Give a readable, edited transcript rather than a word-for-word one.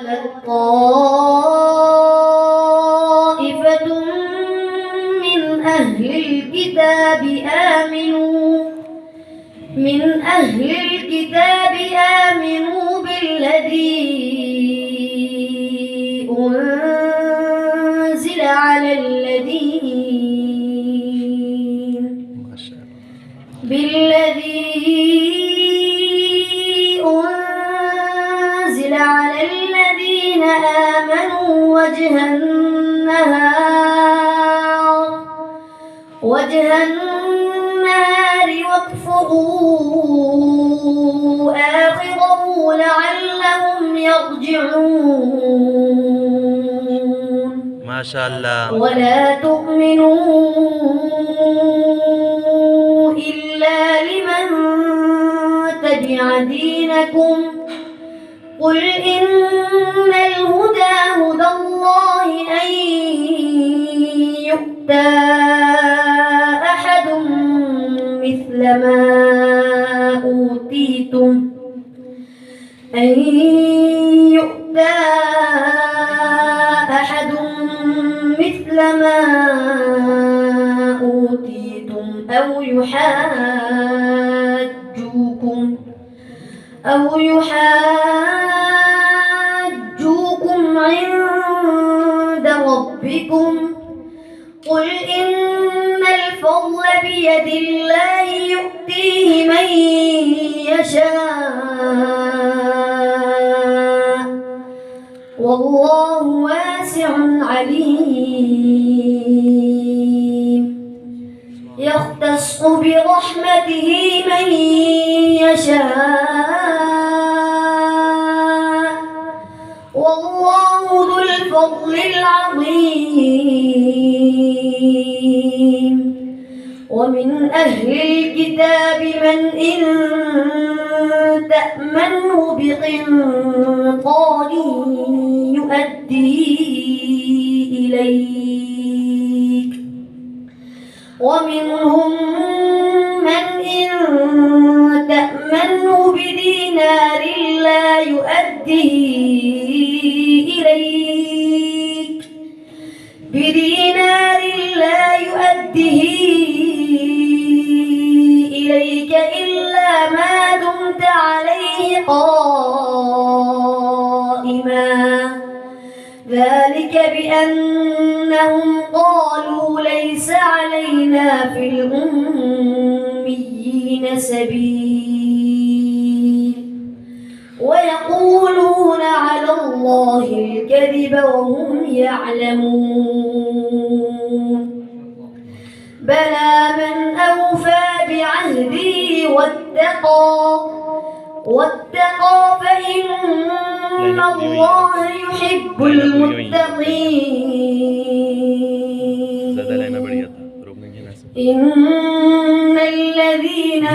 قالت طائفة من أهل الكتاب آمنوا بالذي أنزل على الذين آمنوا وجه النهار واكفروا آخره لعلهم يرجعون. ما شاء الله. ولا تؤمنوا إلا لمن تبع دينكم قل إن الهدى هدى الله أن يؤتى أحد مثل ما أوتيتم أو يحاجوكم عند ربكم قل إن الفضل بيد الله يؤتيه من يشاء والله واسع عليم. يختص برحمته من يشاء والله ذو الفضل العظيم. ومن أهل الكتاب من إن تأمنه بقنطار يؤديه إليك ومنهم من إن تأمنه بدينار لا يؤديه إليك إلا ما دمت عليه قائما ذلك بأنهم قالوا ليس علينا في الأميين سبيل ويقولون على الله الكذب وهم يعلمون. بلى من أوفى بعهده واتقى فإن الله يحب المتقين. إن الذين